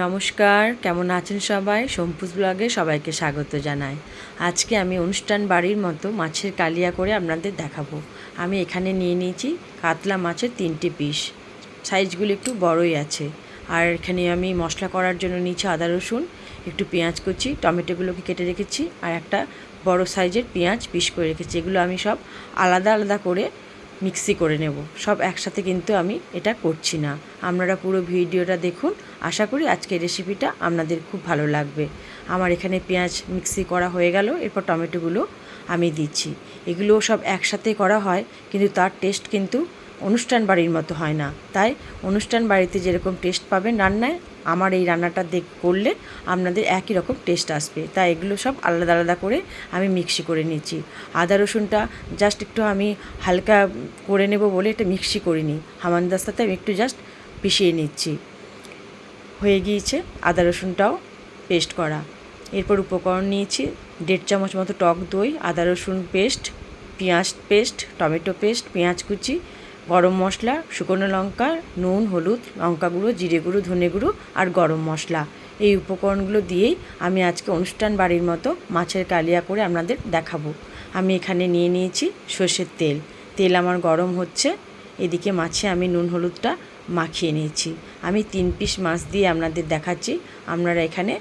নমস্কার, কেমন আছেন সবাই? সম্পুজ ব্লগে সবাইকে স্বাগত জানাই। আজকে আমি অনুষ্ঠান বাড়ির মতো মাছের কালিয়া করে আপনাদের দেখাবো। আমি এখানে নিয়ে নিয়েছি কাতলা মাছের 3টে পিস, সাইজগুলো একটু বড়ই আছে। আর এখানে আমি মশলা করার জন্য নিয়েছি আদা রসুন, একটু পেঁয়াজ কুচি, টমেটোগুলোকে কেটে রেখেছি, আর একটা বড় সাইজের পেঁয়াজ পিস করে রেখেছি। এগুলো আমি সব আলাদা আলাদা করে মিক্সি করে নেব, সব একসাথে কিন্তু আমি এটা করছি না। আপনারা পুরো ভিডিওটা দেখুন, আশা করি আজকের রেসিপিটা আপনাদের খুব ভালো লাগবে। আমার এখানে পেঁয়াজ মিক্সি করা হয়ে গেল, এরপর টমেটোগুলো আমি দিচ্ছি। এগুলো সব একসাথে করা হয়, কিন্তু তার টেস্ট কিন্তু অনুষ্ঠান বাড়ির মতো হয় না। তাই অনুষ্ঠান বাড়িতে যেরকম টেস্ট পাবেন রান্নায়, আমার এই রান্নাটা করলে আপনাদের একই রকম টেস্ট আসবে। তাই এগুলো সব আলাদা আলাদা করে আমি মিক্সি করে নিচ্ছি। আদা রসুনটা জাস্ট একটু আমি হালকা করে নেব বলে এটা মিক্সি করিনি, হামানদিস্তাতে আমি একটু জাস্ট পিষিয়ে নিচ্ছি। হয়ে গিয়েছে আদা রসুনটাও পেস্ট করা। এরপর উপকরণ নিয়েছি 1.5 চামচ মতো টক দই, আদা রসুন পেস্ট, পেঁয়াজ পেস্ট, টমেটো পেস্ট, পেঁয়াজ কুচি, গরম মশলা, শুকনো লঙ্কা, নুন, হলুদ, লঙ্কা গুঁড়ো, জিরে গুঁড়ো, ধনে গুঁড়ো আর গরম মশলা। এই উপকরণগুলো দিয়েই আমি আজকে অনুষ্ঠান বাড়ির মতো মাছের কালিয়া করে আপনাদের দেখাবো। আমি এখানে নিয়ে নিয়েছি সর্ষের তেল। তেল আমার গরম হচ্ছে, এদিকে মাছে আমি নুন হলুদটা মাখিয়ে নিয়েছি। আমি 3 পিস মাছ দিয়ে আপনাদের দেখাচ্ছি, আপনারা এখানে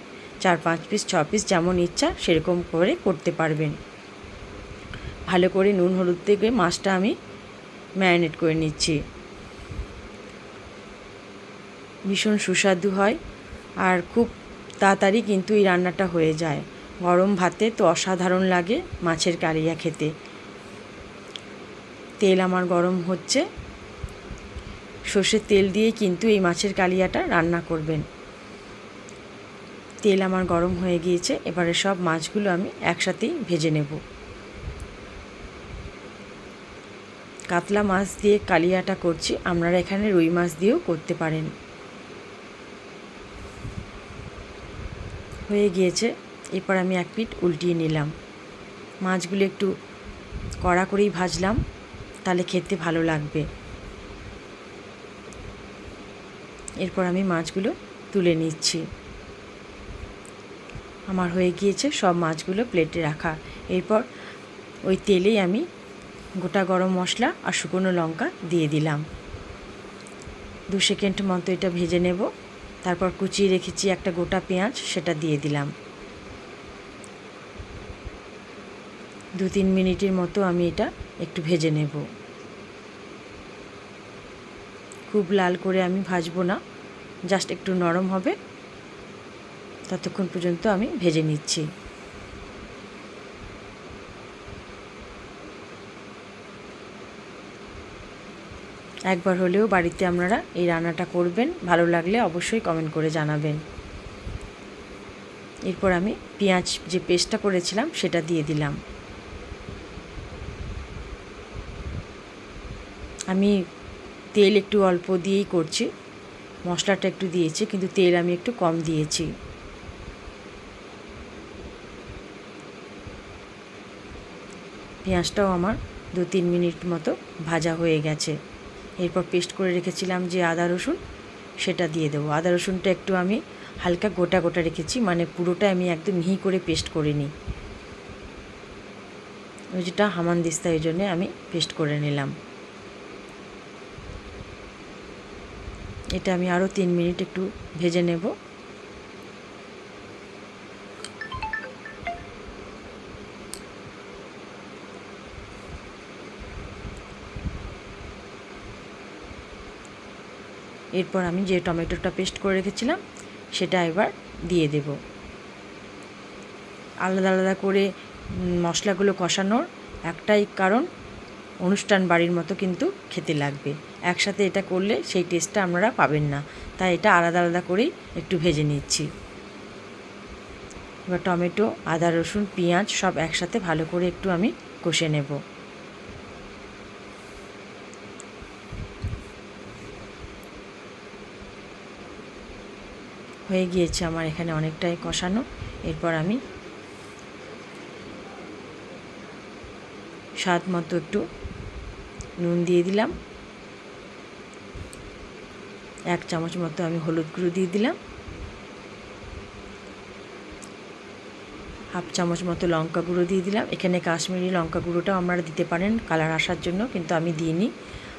4-5 পিস 6 পিস যেমন ইচ্ছা সেরকম করে করতে পারবেন। ভালো করে নুন হলুদ দিয়ে মাছটা আমি ম্যারিনেট করে নিচ্ছি। ভীষণ সুস্বাদু হয় আর খুব তাড়াতাড়ি কিন্তু এই রান্নাটা হয়ে যায়। গরম ভাতে তো অসাধারণ লাগে মাছের কালিয়া খেতে। তেল আমার গরম হচ্ছে, সর্ষের তেল দিয়ে কিন্তু এই মাছের কালিয়াটা রান্না করবেন। তেল আমার গরম হয়ে গিয়েছে, এবারে সব মাছগুলো আমি একসাথেই ভেজে নেব। কাতলা মাছ দিয়ে কালিয়াটা করছি, আপনারা এখানে রুই মাছ দিয়েও করতে পারেন। হয়ে গিয়েছে, এরপর আমি এক পিঠ উল্টিয়ে নিলাম। মাছগুলো একটু কড়া করেই ভাজলাম, তাহলে খেতে ভালো লাগবে। এরপর আমি মাছগুলো তুলে নিচ্ছি। আমার হয়ে গিয়েছে সব মাছগুলো প্লেটে রাখা। এরপর ওই তেলেই আমি গোটা গরম মশলা আর শুকনো লঙ্কা দিয়ে দিলাম। 2 সেকেন্ড মতো এটা ভেজে নেব। তারপর কুচিয়ে রেখেছি একটা গোটা পেঁয়াজ, সেটা দিয়ে দিলাম। 2-3 মিনিটের মতো আমি এটা একটু ভেজে নেব। খুব লাল করে আমি ভাজবো না, জাস্ট একটু নরম হবে ততক্ষণ পর্যন্ত আমি ভেজে নিচ্ছি। একবার হলেও বাড়িতে আপনারা এই রান্নাটা করবেন, ভালো লাগলে অবশ্যই কমেন্ট করে জানাবেন। এরপর আমি পেঁয়াজ যে পেস্টটা করেছিলাম সেটা দিয়ে দিলাম। আমি তেল একটু অল্প দিয়েই করছি, মশলাটা একটু দিয়েছি কিন্তু তেল আমি একটু কম দিয়েছি। পেঁয়াজটাও আমার 2-3 মিনিট মতো ভাজা হয়ে গেছে। এরপর পেস্ট করে রেখেছিলাম যে আদা রসুন, সেটা দিয়ে দেবো। আদা রসুনটা একটু আমি হালকা গোটা গোটা রেখেছি, মানে পুরোটা আমি একদম মিহি করে পেস্ট করিনি। ওই যেটা হামানদিস্তা, এই জন্যে আমি পেস্ট করে নিলাম। এটা আমি আরও 3 মিনিট একটু ভেজে নেব। এরপর আমি যে টমেটোটা পেস্ট করে রেখেছিলাম সেটা এবার দিয়ে দেব। আলাদা আলাদা করে মশলাগুলো কষানোর একটাই কারণ, অনুষ্ঠান বাড়ির মতো কিন্তু খেতে লাগবে। একসাথে এটা করলে সেই টেস্টটা আপনারা পাবেন না, তাই এটা আলাদা আলাদা করেই একটু ভেজে নিচ্ছি। এবার টমেটো, আদা রসুন, পেঁয়াজ সব একসাথে ভালো করে একটু আমি কষে নেব। হয়ে গিয়েছে আমার এখানে অনেকটাই কষানো। এরপর আমি স্বাদ মতো একটু নুন দিয়ে দিলাম, 1 চামচ মতো আমি হলুদ গুঁড়ো দিয়ে দিলাম, হাফ চামচ মতো লঙ্কা গুঁড়ো দিয়ে দিলাম। এখানে কাশ্মীরি লঙ্কা গুঁড়োটাও আপনারা দিতে পারেন কালার আসার জন্য, কিন্তু আমি দিইনি।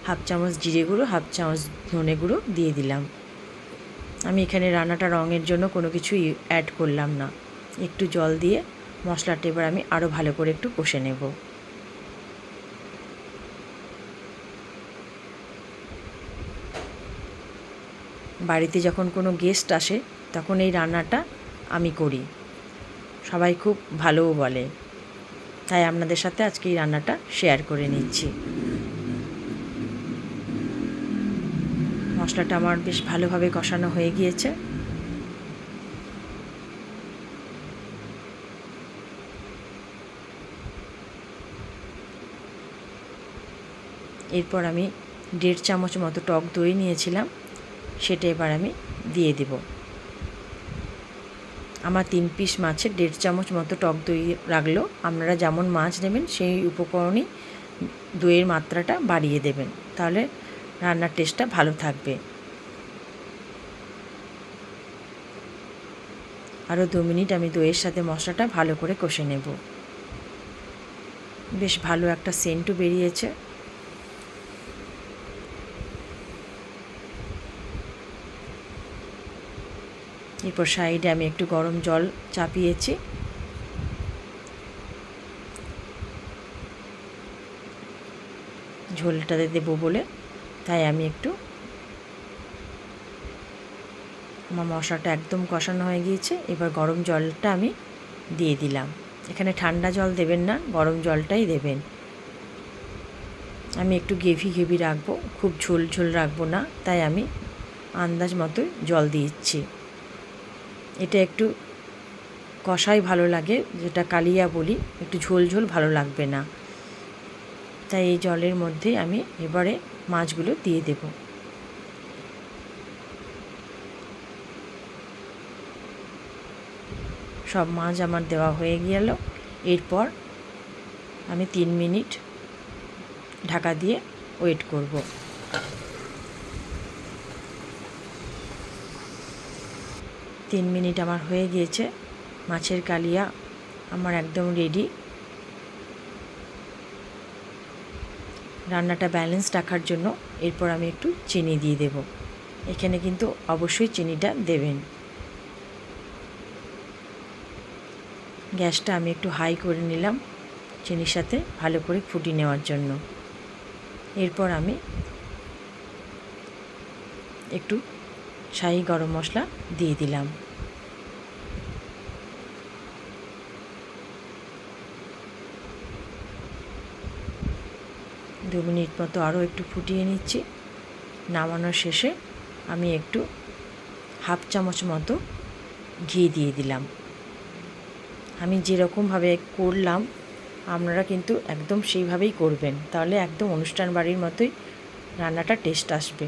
হাফ চামচ জিরে গুঁড়ো, হাফ চামচ ধনে গুঁড়ো দিয়ে দিলাম। আমি এখানে রান্নাটা রঙের জন্য কোনো কিছু অ্যাড করলাম না। একটু জল দিয়ে মশলাটা এবার আমি আরও ভালো করে একটু কষে নেব। বাড়িতে যখন কোনো গেস্ট আসে তখন এই রান্নাটা আমি করি, সবাই খুব ভালোও বলে, তাই আপনাদের সাথে আজকে এই রান্নাটা শেয়ার করে নিচ্ছি। মশলাটা আমার বেশ ভালোভাবে কষানো হয়ে গিয়েছে। এরপর আমি 1.5 চামচ মতো টক দই নিয়েছিলাম, সেটা এবার আমি দিয়ে দেব। আমার 3 পিস মাছের 1.5 চামচ মতো টক দই লাগলো। আপনারা যেমন মাছ নেবেন সেই উপকরণই দইয়ের মাত্রাটা বাড়িয়ে দেবেন, তাহলে রান্নার টেস্টটা ভালো থাকবে। আরও 2 মিনিট আমি দইয়ের সাথে মশলাটা ভালো করে কষে নেব। বেশ ভালো একটা সেন্টও বেরিয়েছে। এরপর সাইডে আমি একটু গরম জল চাপিয়েছি। ঝোলটাতে দেবো বলে, তাই আমি একটু, আমার মশলাটা একদম কষানো হয়ে গিয়েছে। এবার গরম জলটা আমি দিয়ে দিলাম। এখানে ঠান্ডা জল দেবেন না, গরম জলটাই দেবেন। আমি একটু গ্রেভি রাখবো, খুব ঝোল ঝোল রাখবো না, তাই আমি আন্দাজ মতোই জল দিচ্ছি। এটা একটু কষাই ভালো লাগে, যেটা কালিয়া বলি, একটু ঝোল ঝোল ভালো লাগবে না, তাই এই জলের মধ্যে আমি এবারে মাছগুলো দিয়ে দেব। সব মাছ আমার দেওয়া হয়ে গেল। এরপর আমি 3 মিনিট ঢাকা দিয়ে ওয়েট করব। 3 মিনিট আমার হয়ে গিয়েছে। মাছের কালিয়া আমার একদম রেডি। রান্নাটা ব্যালেন্স রাখার জন্য এরপর আমি একটু চিনি দিয়ে দেব। এখানে কিন্তু অবশ্যই চিনিটা দেবেন। গ্যাসটা আমি একটু হাই করে নিলাম চিনির সাথে ভালো করে ফুটিয়ে নেওয়ার জন্য। এরপর আমি একটু শাহি গরম মশলা দিয়ে দিলাম। দু মিনিট মতো আরও একটু ফুটিয়ে নিচ্ছি। নামানোর শেষে আমি একটু হাফ চামচ মতো ঘি দিয়ে দিলাম। আমি যেরকমভাবে করলাম আপনারা কিন্তু একদম সেইভাবেই করবেন, তাহলে একদম অনুষ্ঠান বাড়ির মতোই রান্নাটা টেস্ট আসবে।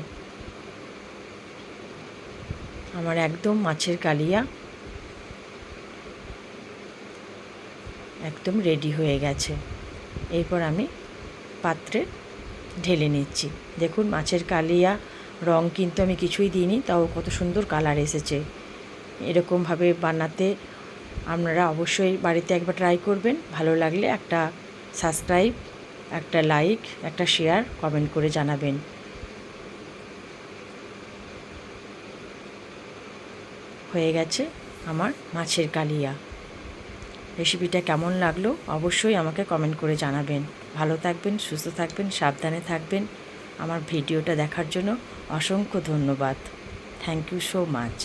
আমার একদম মাছের কালিয়া একদম রেডি হয়ে গেছে। এরপর আমি পাত্রে ঢেলে নিচ্ছি। দেখুন মাছের কালিয়া রং কিন্তু আমি কিছুই দিইনি, তাও কত সুন্দর কালার এসেছে। এরকমভাবে বানাতে আপনারা অবশ্যই বাড়িতে একবার ট্রাই করবেন। ভালো লাগলে একটা সাবস্ক্রাইব, একটা লাইক, একটা শেয়ার, কমেন্ট করে জানাবেন। হয়ে গেছে আমার মাছের কালিয়া। রেসিপিটা কেমন লাগলো অবশ্যই আমাকে কমেন্ট করে জানাবেন। ভালো থাকবেন, সুস্থ থাকবেন, সাবধানে থাকবেন। আমার ভিডিওটা দেখার জন্য অসংখ্য ধন্যবাদ। Thank you so much.